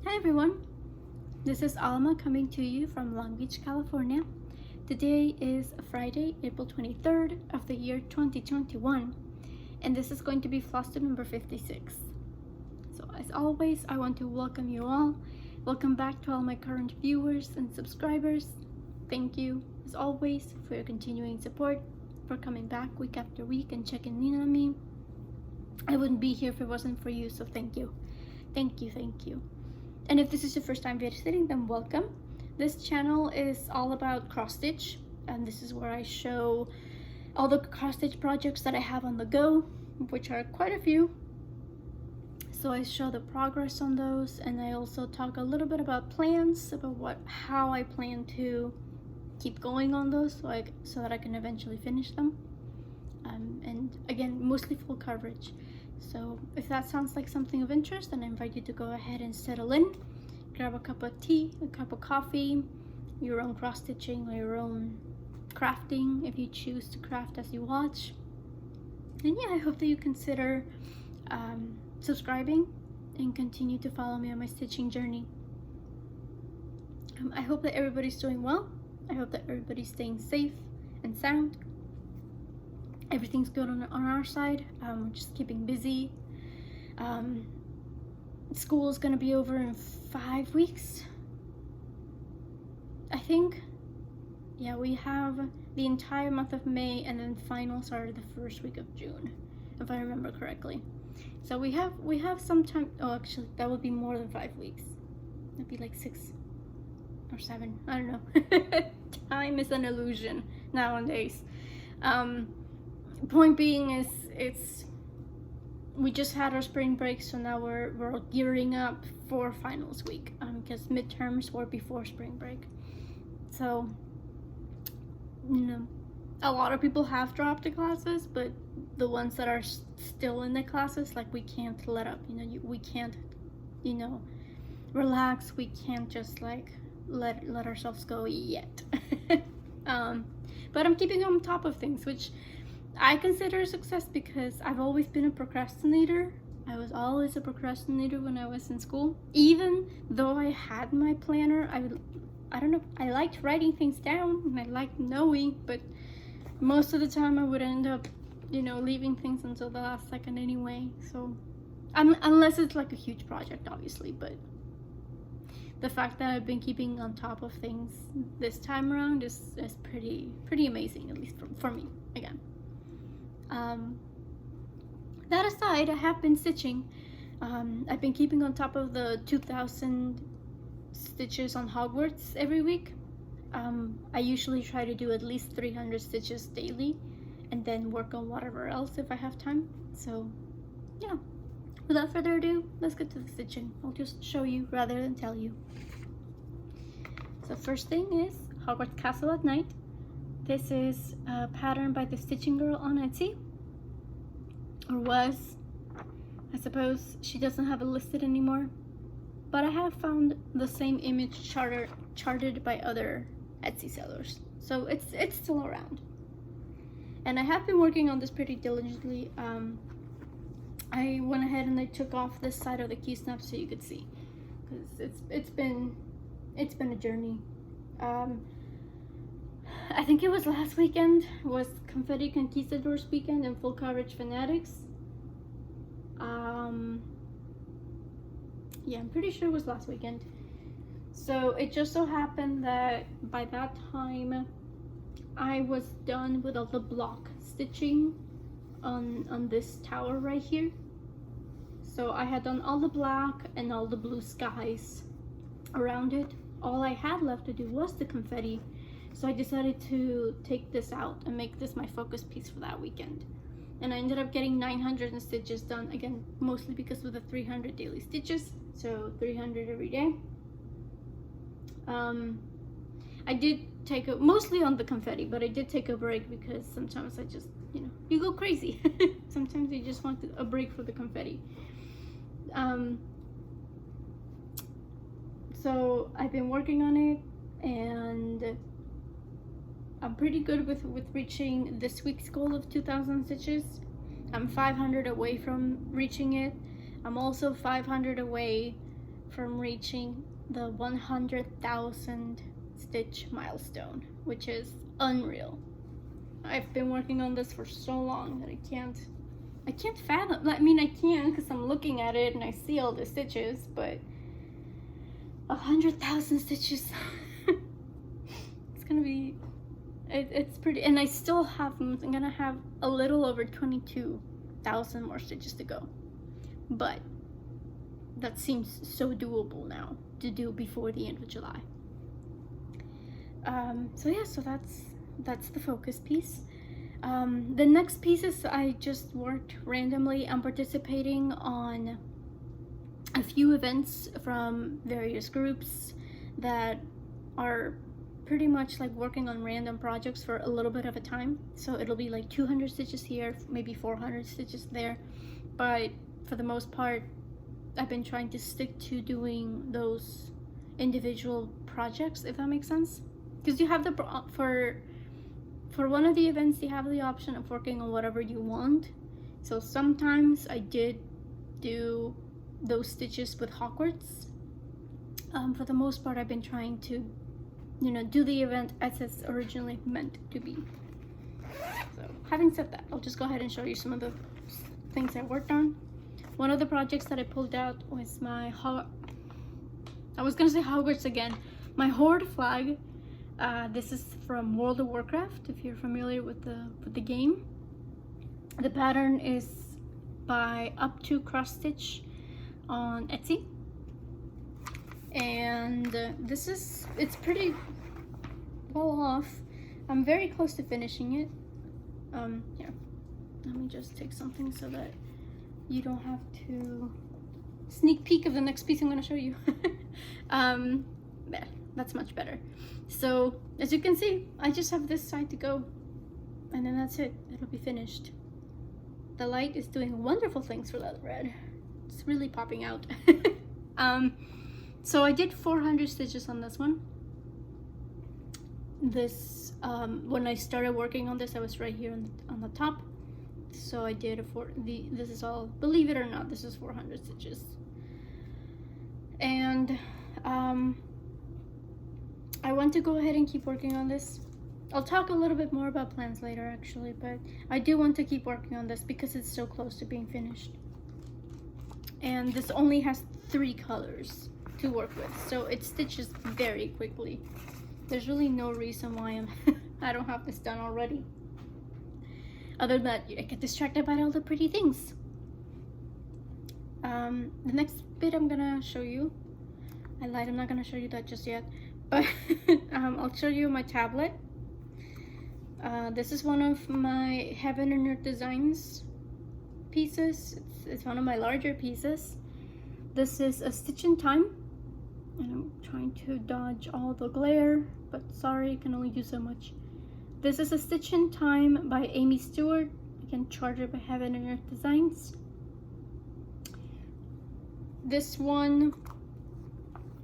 Hi everyone, this is Alma coming to you from Long Beach, California. Today is Friday, April 23rd of the year 2021, and this is going to be FlossTube number 56. So as always, I want to welcome you all. Welcome back to all my current viewers and subscribers. Thank you, as always, for your continuing support, for coming back week after week and checking in on me. I wouldn't be here if it wasn't for you, so thank you. Thank you. And if this is your first time visiting, then welcome. This channel is all about cross-stitch, and this is where I show all the cross-stitch projects that I have on the go, which are quite a few. So I show the progress on those, and I also talk a little bit about plans, about how I plan to keep going on those, so that I can eventually finish them. And again, mostly full coverage. So if that sounds like something of interest, then I invite you to go ahead and settle in, grab a cup of tea, a cup of coffee, your own cross-stitching or your own crafting if you choose to craft as you watch. And yeah, I hope that you consider subscribing and continue to follow me on my stitching journey. I hope that everybody's doing well. I hope that everybody's staying safe and sound. Everything's good on our side. We're just keeping busy. School is gonna be over in 5 weeks, I think. Yeah, we have the entire month of May, and then finals are the first week of June, if I remember correctly. So we have some time. Oh, actually, that would be more than 5 weeks. That'd be like 6 or 7. I don't know. Time is an illusion nowadays. Point being is we just had our spring break, so now we're gearing up for finals week, because midterms were before spring break. So, you know, a lot of people have dropped the classes, but the ones that are still in the classes, like, we can't let up, we can't, relax. We can't just like let ourselves go yet. But I'm keeping on top of things, which I consider a success, because I've always been a procrastinator. I was always a procrastinator when I was in school. Even though I had my planner, I don't know, I liked writing things down and I liked knowing, but most of the time I would end up, leaving things until the last second anyway. So, unless it's like a huge project, obviously, but the fact that I've been keeping on top of things this time around is pretty amazing, at least for me, again. That aside, I have been stitching. I've been keeping on top of the 2,000 stitches on Hogwarts every week. I usually try to do at least 300 stitches daily, and then work on whatever else if I have time. So yeah, without further ado, let's get to the stitching. I'll just show you rather than tell you. So first thing is Hogwarts Castle at Night. This is a pattern by the Stitching Girl on Etsy, or was. I suppose she doesn't have it listed anymore, but I have found the same image charted by other Etsy sellers, so it's still around. And I have been working on this pretty diligently. I went ahead and I took off this side of the key snap so you could see, because it's been a journey. I think it was last weekend was Confetti Conquistadors weekend and Full Coverage Fanatics. Yeah, I'm pretty sure it was last weekend. So it just so happened that by that time I was done with all the block stitching on this tower right here. So I had done all the black and all the blue skies around it. All I had left to do was the confetti. So I decided to take this out and make this my focus piece for that weekend. And I ended up getting 900 stitches done, again, mostly because of the 300 daily stitches, so 300 every day. I did take mostly on the confetti, but I did take a break because sometimes I just, you go crazy. Sometimes you just want a break for the confetti. So I've been working on it, and I'm pretty good with reaching this week's goal of 2,000 stitches. I'm 500 away from reaching it. I'm also 500 away from reaching the 100,000 stitch milestone, which is unreal. I've been working on this for so long that I can't fathom. I mean, I can because I'm looking at it and I see all the stitches, but 100,000 stitches. It's gonna be, it's pretty, and I still have, I'm gonna have a little over 22,000 more stitches to go, but that seems so doable now to do before the end of July. So yeah, so that's the focus piece. The next pieces I just worked randomly. I'm participating on a few events from various groups that are pretty much like working on random projects for a little bit of a time. So it'll be like 200 stitches here, maybe 400 stitches there. But for the most part, I've been trying to stick to doing those individual projects, if that makes sense. Because you have the, for one of the events, you have the option of working on whatever you want. So sometimes I did do those stitches with Hogwarts. For the most part, I've been trying to, you know, do the event as it's originally meant to be. So having said that, I'll just go ahead and show you some of the things I worked on. One of the projects that I pulled out was my I was gonna say Hogwarts again. My Horde flag. This is from World of Warcraft, if you're familiar with the game. The pattern is by Up to Cross Stitch on Etsy, and it's pretty well off. I'm very close to finishing it. Here, let me just take something so that you don't have to sneak peek of the next piece I'm going to show you. There, that's much better. So as you can see, I just have this side to go, and then that's it. It'll be finished. The light is doing wonderful things for that red. It's really popping out. So I did 400 stitches on this one. This when I started working on this, I was right here on the top. So I did this is all, believe it or not, this is 400 stitches. And I want to go ahead and keep working on this. I'll talk a little bit more about plans later actually, but I do want to keep working on this because it's so close to being finished. And this only has 3 colors to work with, so it stitches very quickly. There's really no reason why I don't have this done already. Other than that, I get distracted by all the pretty things. The next bit I'm gonna show you, I lied, I'm not gonna show you that just yet, but I'll show you my tablet. This is one of my Heaven and Earth Designs pieces. It's one of my larger pieces. This is a stitch in time, and I'm trying to dodge all the glare, but sorry, I can only do so much. This is a stitch in time by Amy Stewart, again chartered by Heaven and Earth Designs. This one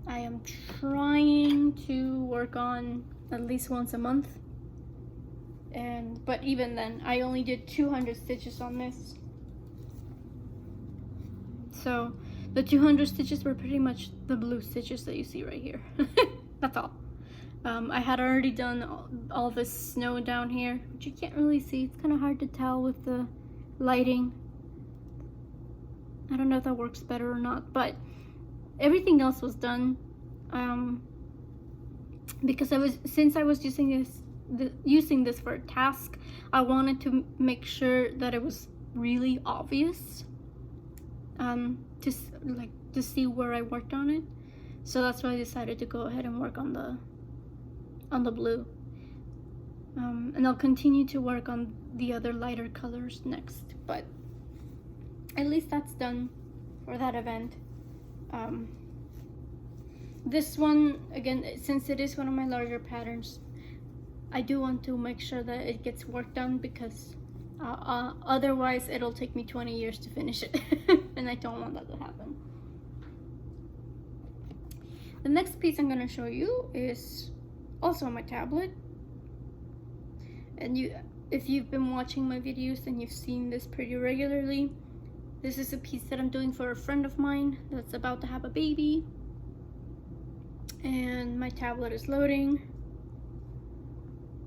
I am trying to work on at least once a month, but even then I only did 200 stitches on this. So the 200 stitches were pretty much the blue stitches that you see right here. That's all. I had already done all this snow down here, which you can't really see. It's kind of hard to tell with the lighting. I don't know if that works better or not, but everything else was done. Because since I was using this for a task, I wanted to make sure that it was really obvious. To see where I worked on it. So that's why I decided to go ahead and work on the blue. And I'll continue to work on the other lighter colors next, but at least that's done for that event. This one, again, since it is one of my larger patterns, I do want to make sure that it gets work done, because otherwise it'll take me 20 years to finish it. And I don't want that to happen. The next piece I'm going to show you is also on my tablet. And if you've been watching my videos, then you've seen this pretty regularly. This is a piece that I'm doing for a friend of mine that's about to have a baby. And my tablet is loading.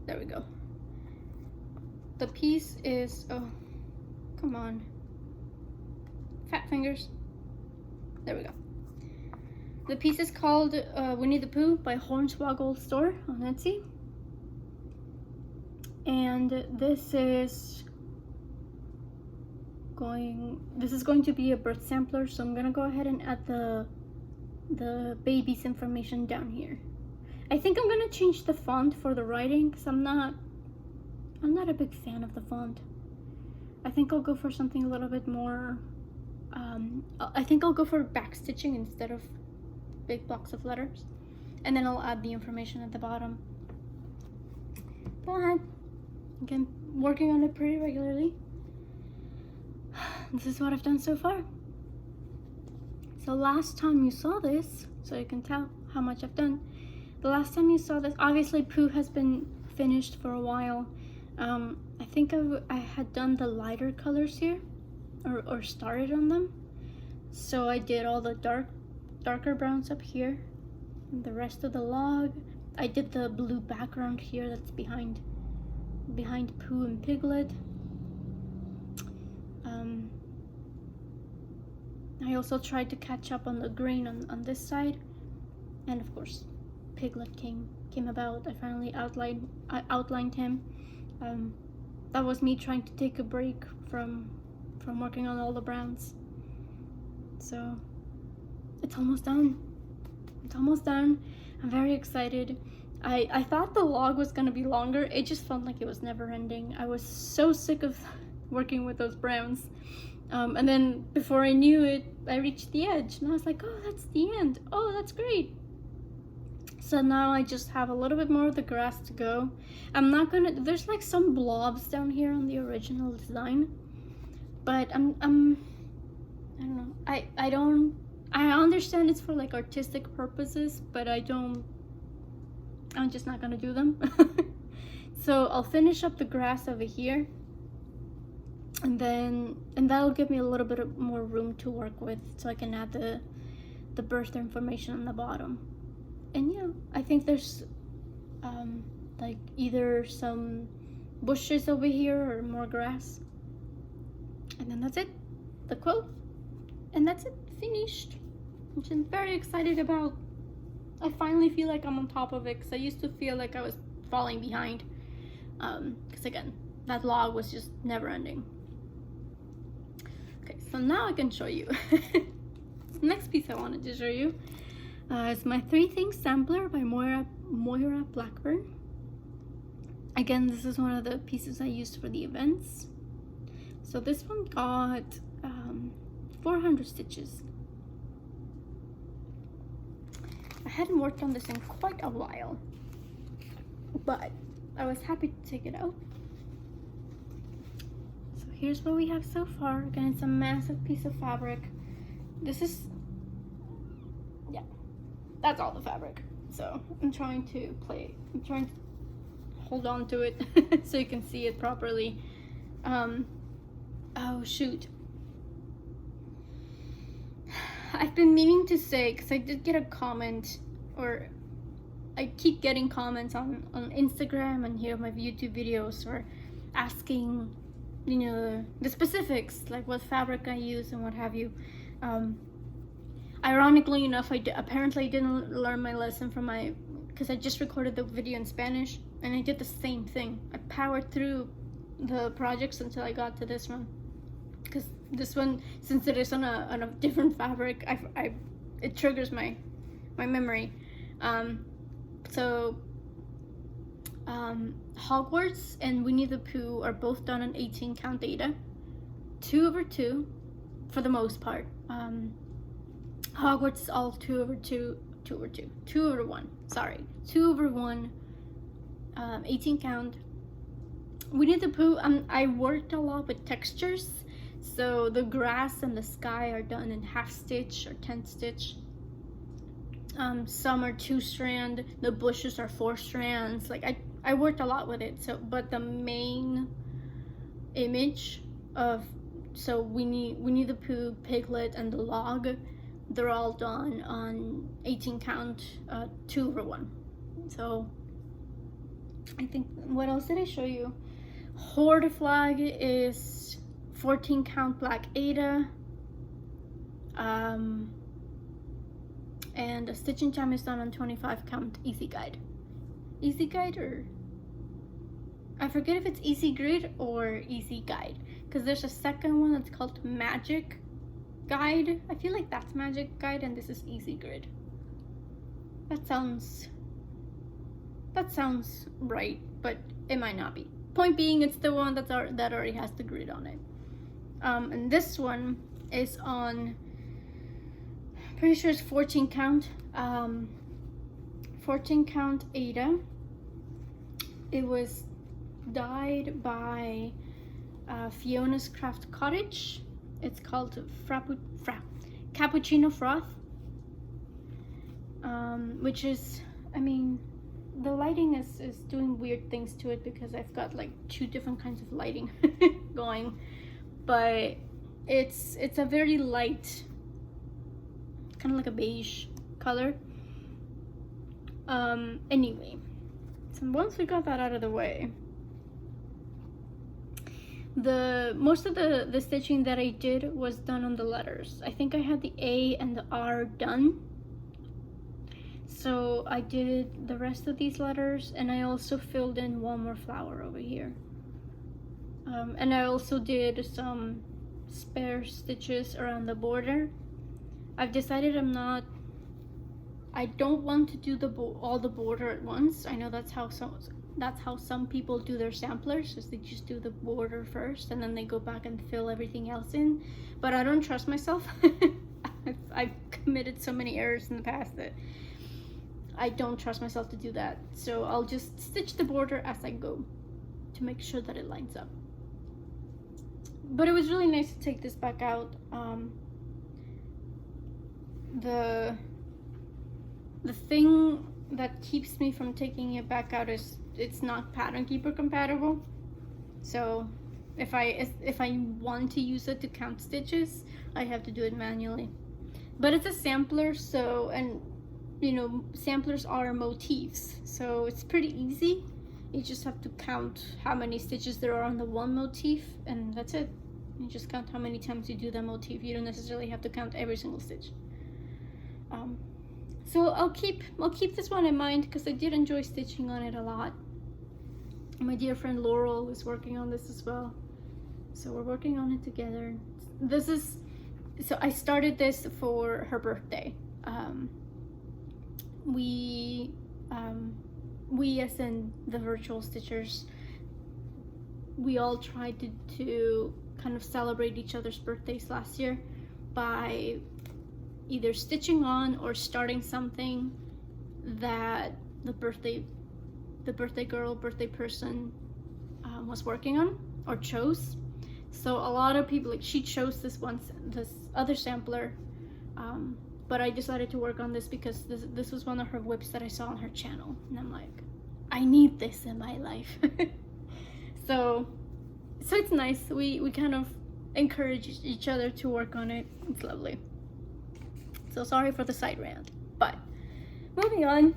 There we go. The piece is, oh, come on. Fat fingers. There we go. The piece is called Winnie the Pooh by Hornswoggle Store on Etsy. And this is going to be a birth sampler, so I'm gonna go ahead and add the baby's information down here. I think I'm gonna change the font for the writing because I'm not a big fan of the font. I think I'll go for something a little bit more I think I'll go for backstitching instead of big blocks of letters, and then I'll add the information at the bottom. But again, working on it pretty regularly. This is what I've done so far. So last time you saw this, so you can tell how much I've done, the last time you saw this, obviously Pooh has been finished for a while. I think I had done the lighter colors here, or started on them. So I did all the darker browns up here, and the rest of the log. I did the blue background here that's behind Pooh and Piglet. I also tried to catch up on the green on this side, and of course Piglet came about. I finally outlined him. That was me trying to take a break from working on all the browns. So it's almost done. It's almost done. I'm very excited. I thought the log was gonna be longer. It just felt like it was never ending. I was so sick of working with those browns. And then before I knew it, I reached the edge and I was like, oh, that's the end. Oh, that's great. So now I just have a little bit more of the grass to go. I'm not gonna, there's like some blobs down here on the original design, but I don't know. I understand it's for like artistic purposes, but I'm just not gonna do them. So I'll finish up the grass over here, and that'll give me a little bit more room to work with, so I can add the birth information on the bottom. And yeah, I think there's like either some bushes over here or more grass, and then that's it, the quilt, and that's it, finished, which I'm very excited about. I finally feel like I'm on top of it, because I used to feel like I was falling behind, because again, that log was just never ending. Okay, so now I can show you. The next piece I wanted to show you is my 3 Things sampler by Moira Blackburn. Again, this is one of the pieces I used for the events. So this one got 400 stitches. I hadn't worked on this in quite a while, but I was happy to take it out. So here's what we have so far. Again, it's a massive piece of fabric. This is, yeah, that's all the fabric. So I'm trying to hold on to it so you can see it properly. Oh shoot, I've been meaning to say, because I did get a comment, or I keep getting comments on Instagram and here on my YouTube videos, or asking, you know, the specifics, like what fabric I use and what have you. Ironically enough, I apparently didn't learn my lesson from because I just recorded the video in Spanish, and I did the same thing. I powered through the projects until I got to this one, because this one, since it is on a different fabric, it triggers my memory. Hogwarts and Winnie the Pooh are both done on 18 count data, 2/2 for the most part. Hogwarts is all 2/1, sorry, 2/1, 18 count. Winnie the Pooh, I worked a lot with textures, so the grass and the sky are done in 1/2 stitch or 10 stitch. Some are 2 strand, the bushes are 4 strands. Like I worked a lot with it. So, but the main image of, so Winnie the Pooh, Piglet, and the log, they're all done on 18 count 2/1. So I think, what else did I show you? Horde flag is 14 count black Ada, and a stitching jam is done on 25 count easy guide. Easy guide, or I forget if it's easy grid or easy guide, because there's a second one that's called magic guide. I feel like that's magic guide and this is easy grid. That sounds right, but it might not be. Point being, it's the one that already has the grid on it. And this one is on, pretty sure it's 14 count 14 count Ada. It was dyed by Fiona's Craft Cottage. It's called Cappuccino Froth, which is, I mean, the lighting is doing weird things to it because I've got like 2 different kinds of lighting going, but it's a very light, kind of like a beige color. Anyway, so once we got that out of the way, most of the stitching that I did was done on the letters. I think I had the A and the R done, so I did the rest of these letters, and I also filled in one more flower over here. And I also did some spare stitches around the border. I've decided I don't want to do all the border at once. I know that's how some people do their samplers, is they just do the border first and then they go back and fill everything else in. But I don't trust myself. I've committed so many errors in the past that I don't trust myself to do that. So I'll just stitch the border as I go to make sure that it lines up. But it was really nice to take this back out. The thing that keeps me from taking it back out is it's not Pattern Keeper compatible. So if I want to use it to count stitches, I have to do it manually. But it's a sampler, so, and you know, samplers are motifs, so it's pretty easy. You just have to count how many stitches there are on the one motif, and that's it. You just count how many times you do that motif. You don't necessarily have to count every single stitch. So I'll keep this one in mind because I did enjoy stitching on it a lot. My dear friend Laurel is working on this as well, so we're working on it together. So I started this for her birthday. We as in the virtual stitchers, we all tried to kind of celebrate each other's birthdays last year by either stitching on or starting something that the birthday person was working on or chose. So a lot of people, like, she chose this other sampler, but I decided to work on this because this was one of her WIPs that I saw on her channel, and I'm like, I need this in my life. so it's nice. We kind of encourage each other to work on it. It's lovely. So sorry for the side rant, but moving on.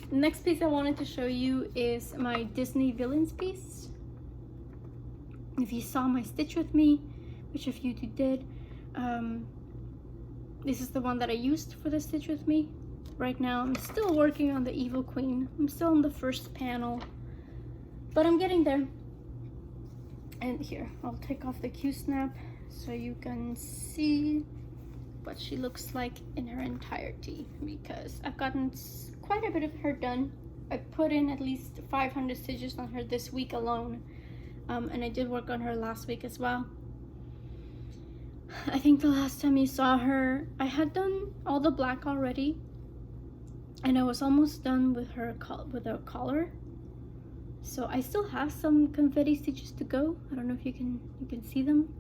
Next piece I wanted to show you is my Disney Villains piece. If you saw my stitch with me, which of you two did, this is the one that I used for the stitch with me. Right now I'm still working on the Evil Queen. I'm still on the first panel, but I'm getting there. And here, I'll take off the Q-snap so you can see what she looks like in her entirety, because I've gotten quite a bit of her done. I put in at least 500 stitches on her this week alone, and I did work on her last week as well. I think the last time you saw her, I had done all the black already, and I was almost done with her collar. So I still have some confetti stitches to go. I don't know if you can see them.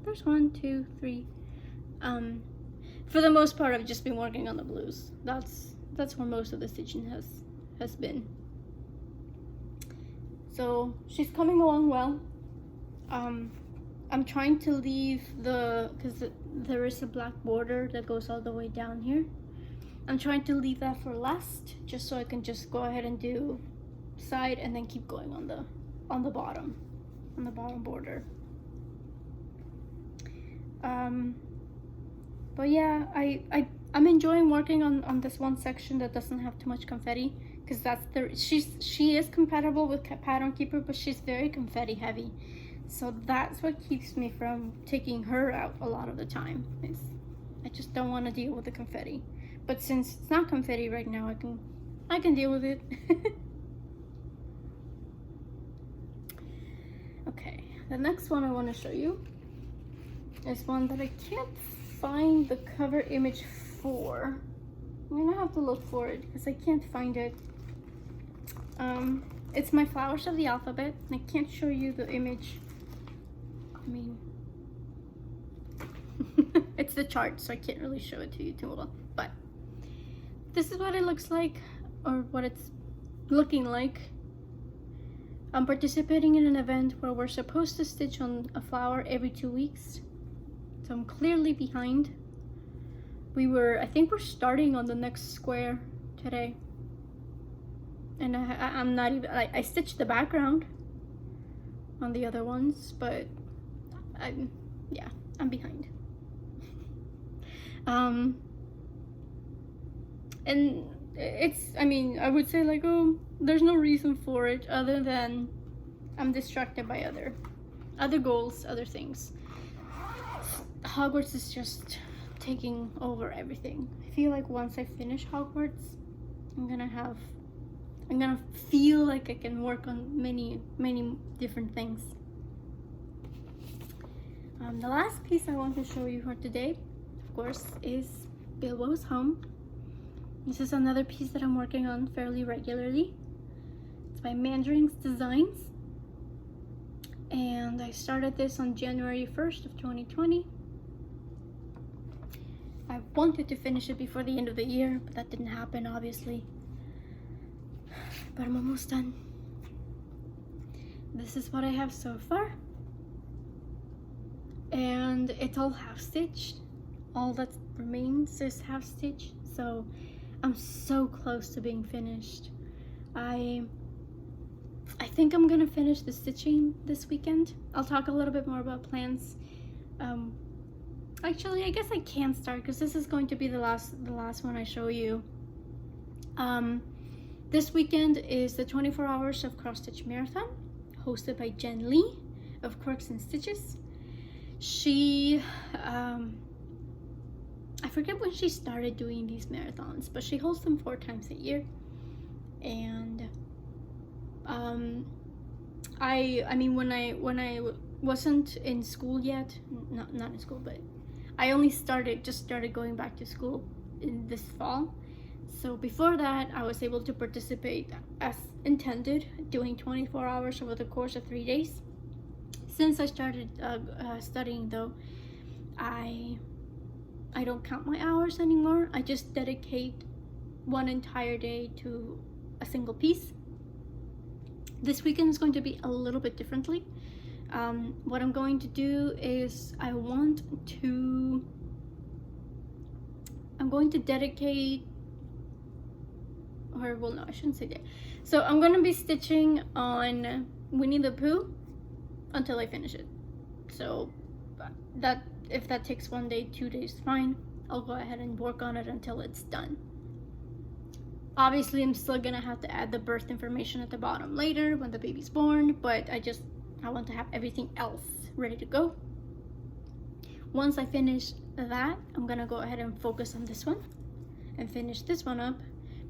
There's 1, 2, 3. For the most part, I've just been working on the blues. That's where most of the stitching has been. So she's coming along well. I'm trying to leave because there is a black border that goes all the way down here. I'm trying to leave that for last, just so I can just go ahead and do side and then keep going on the bottom border. But yeah, I'm enjoying working on this one section that doesn't have too much confetti, because she is compatible with Pattern Keeper, but she's very confetti heavy, so that's what keeps me from taking her out a lot of the time. I just don't want to deal with the confetti. But since it's not confetti right now, I can deal with it. Okay, the next one I want to show you is one that I can't find the cover image for. I'm gonna have to look for it because I can't find it. It's my Flowers of the Alphabet, and I can't show you the image. I mean, it's the chart, so I can't really show it to you too well. But this is what it looks like, or what it's looking like. I'm participating in an event where we're supposed to stitch on a flower every 2 weeks. So I'm clearly behind. I think we're starting on the next square today. And I'm not even, I stitched the background on the other ones, but I'm behind. And I would say like, oh, there's no reason for it other than I'm distracted by other goals, other things. Hogwarts is just taking over everything. I feel like once I finish Hogwarts, I'm gonna feel like I can work on many different things. The last piece I want to show you for today, of course, is Bilbo's home. This is another piece that I'm working on fairly regularly. It's by Mandarin's Designs, and I started this on January 1st of 2020. I wanted to finish it before the end of the year, but that didn't happen, obviously. But I'm almost done. This is what I have so far. And it's all half-stitched. All that remains is half-stitched, so I'm so close to being finished. I think I'm gonna finish the stitching this weekend. I'll talk a little bit more about plans. Actually, I guess I can start because this is going to be the last one I show you. This weekend is the 24 Hours of Cross Stitch Marathon, hosted by Jen Lee of Quirks and Stitches. She, I forget when she started doing these marathons, but she holds them 4 times a year. And I mean, when I wasn't in school yet, not in school, but I only just started going back to school in this fall. So before that, I was able to participate as intended, doing 24 hours over the course of 3 days. Since I started studying, though, I don't count my hours anymore. I just dedicate one entire day to a single piece. This weekend is going to be a little bit differently. What I'm going to do is I'm going to dedicate, or well, no, I shouldn't say that. So I'm going to be stitching on Winnie the Pooh until I finish it. So that, if that takes 1 day, 2 days, fine. I'll go ahead and work on it until it's done. Obviously, I'm still gonna have to add the birth information at the bottom later when the baby's born, but I want to have everything else ready to go. Once I finish that, I'm gonna go ahead and focus on this one and finish this one up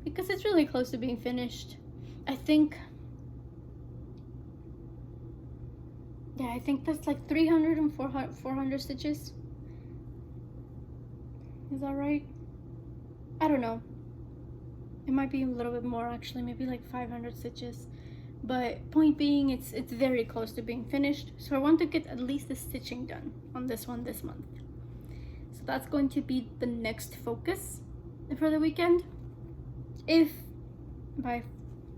because it's really close to being finished. I think that's like 300 and 400 stitches. Is that right? I don't know. It might be a little bit more, actually, maybe like 500 stitches. But point being, it's very close to being finished. So I want to get at least the stitching done on this one this month. So that's going to be the next focus for the weekend. If by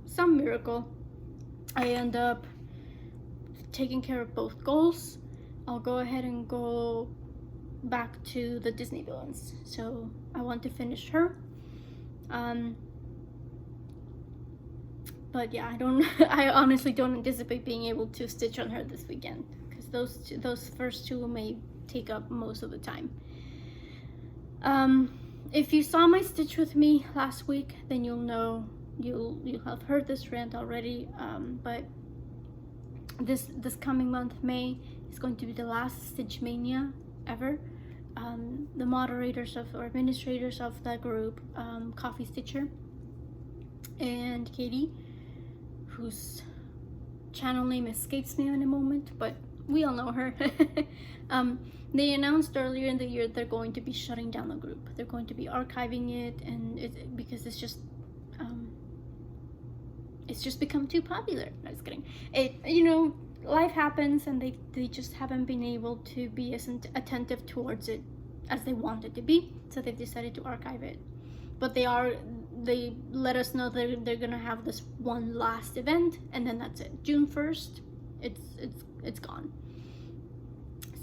some miracle I end up taking care of both goals, I'll go ahead and go back to the Disney villains. So I want to finish her. But yeah, I honestly don't anticipate being able to stitch on her this weekend, because those first two may take up most of the time. If you saw my stitch with me last week, then you'll know, you'll have heard this rant already. But this coming month, May, is going to be the last Stitch Mania ever. The moderators or administrators of the group, Coffee Stitcher and Katie, whose channel name escapes me in a moment, but we all know her. They announced earlier in the year they're going to be shutting down the group. They're going to be archiving it, and because it's just become too popular. No, just kidding. Life happens, and they just haven't been able to be as attentive towards it as they wanted to be, so they've decided to archive it. But they let us know they're gonna have this one last event, and then that's it. June 1st, it's gone.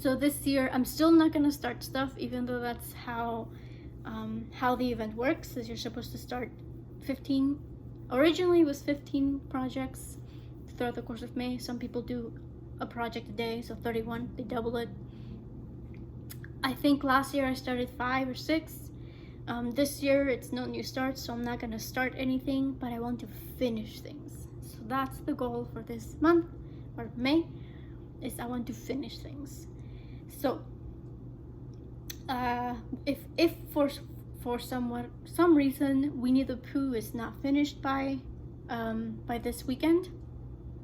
So this year I'm still not gonna start stuff, even though that's how the event works. Is you're supposed to start 15. Originally it was 15 projects throughout the course of May. Some people do a project a day, so 31. They double it. I think last year I started 5 or 6. This year it's no new starts, so I'm not gonna start anything, but I want to finish things. So that's the goal for this month, or May, is I want to finish things. So if for some reason Winnie the Pooh is not finished by this weekend,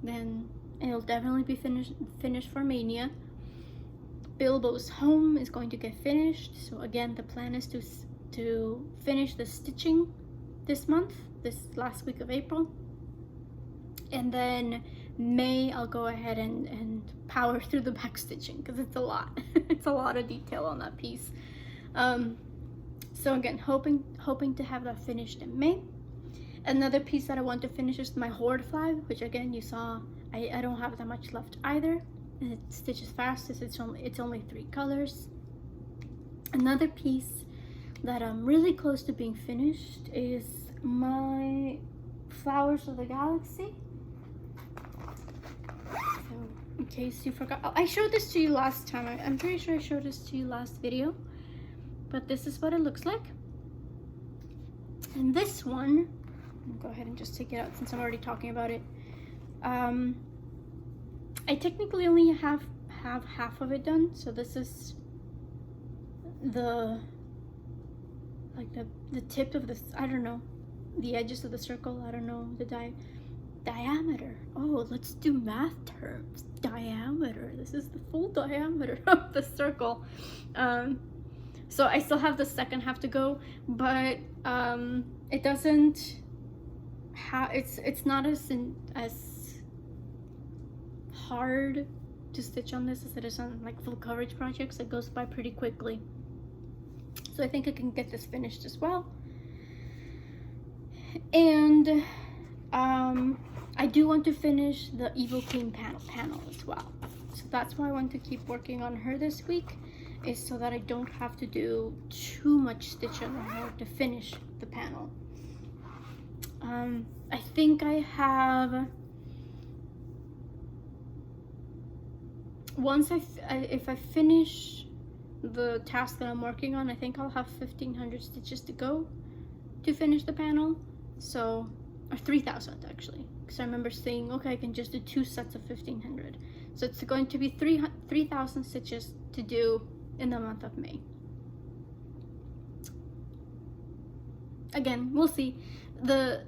then it'll definitely be finished for Maynia. Bilbo's home is going to get finished, so again the plan is to finish the stitching this month, this last week of April, and then May I'll go ahead and power through the back stitching, because it's a lot. It's a lot of detail on that piece. So again, hoping to have that finished in May. Another piece that I want to finish is my Horde flag, which again you saw I don't have that much left either. It stitches fast, as it's only 3 colors. Another piece that I'm really close to being finished is my Flowers of the Galaxy. So in case you forgot, I showed this to you last time. I'm pretty sure I showed this to you last video, but this is what it looks like. And this one, I'll go ahead and just take it out since I'm already talking about it. I technically only have half of it done, so this is the tip of this, I don't know, the edges of the circle, I don't know, the diameter. Oh, let's do math terms. Diameter. This is the full diameter of the circle. So I still have the second half to go, but it doesn't have, it's not as hard to stitch on this as it is on like full coverage projects. It goes by pretty quickly, so I think I can get this finished as well. And I do want to finish the Evil Queen panel as well, so that's why I want to keep working on her this week, is so that I don't have to do too much stitching on her to finish the panel. I think I have, if I finish the task that I'm working on, I think I'll have 1,500 stitches to go to finish the panel. So, or 3,000 actually, because I remember saying, okay, I can just do 2 sets of 1,500. So it's going to be 3,000 stitches to do in the month of May. Again, we'll see. The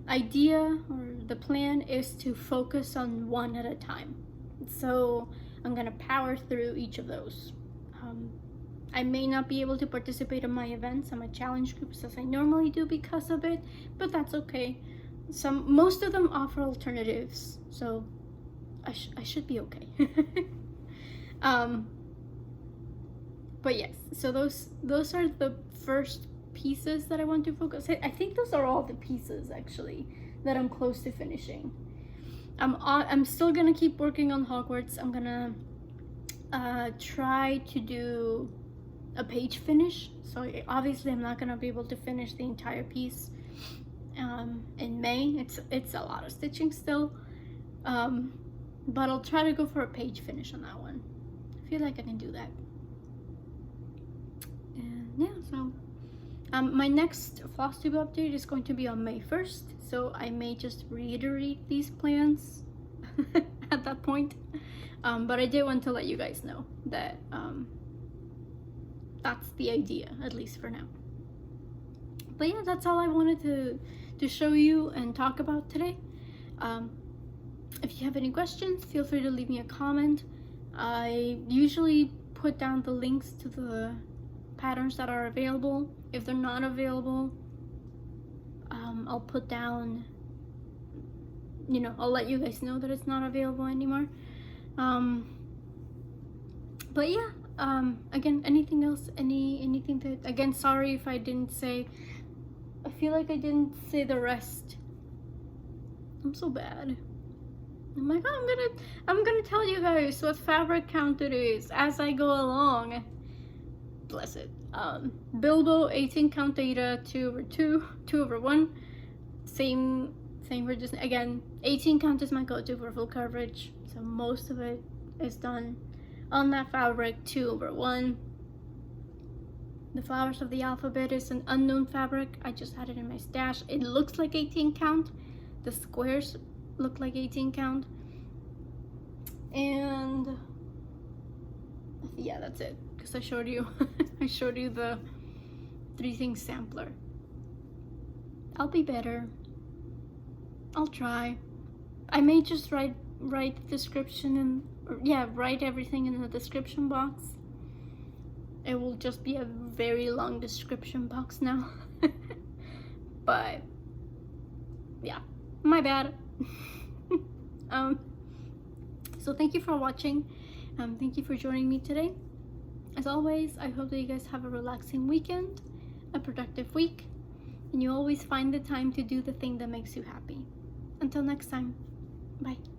idea or the plan is to focus on one at a time. So I'm gonna power through each of those. I may not be able to participate in my events and my challenge groups as I normally do because of it, but that's okay. Most of them offer alternatives, so I should be okay. But yes, so those are the first pieces that I want to focus. I think those are all the pieces actually that I'm close to finishing. I'm still gonna keep working on Hogwarts. I'm gonna try to do a page finish. So obviously I'm not gonna be able to finish the entire piece in May. It's a lot of stitching still, but I'll try to go for a page finish on that one. I feel like I can do that. And yeah, so my next FlossTube update is going to be on May 1st, so I may just reiterate these plans at that point. But I did want to let you guys know that that's the idea, at least for now. But yeah, that's all I wanted to show you and talk about today. If you have any questions, feel free to leave me a comment. I usually put down the links to the patterns that are available. If they're not available, I'll put down, you know, I'll let you guys know that it's not available anymore. But yeah, again, anything else, anything that, again, sorry if I didn't say, I feel like I didn't say the rest. I'm so bad. I'm like, oh, I'm gonna tell you guys what fabric count it is as I go along. Bless it. Bilbo 18 count data, 2/1. Same for just, again, 18 count is my go-to for full coverage, so most of it is done on that fabric, 2/1. The flowers of the alphabet is an unknown fabric. I just had it in my stash. It looks like 18 count. The squares look like 18 count. And yeah, that's it, because I showed you I showed you the 3 things sampler. I'll be better. I'll try. I may just write the description and write everything in the description box. It will just be a very long description box now. But yeah, my bad. So thank you for watching. Thank you for joining me today. As always, I hope that you guys have a relaxing weekend, a productive week, and you always find the time to do the thing that makes you happy. Until next time, bye.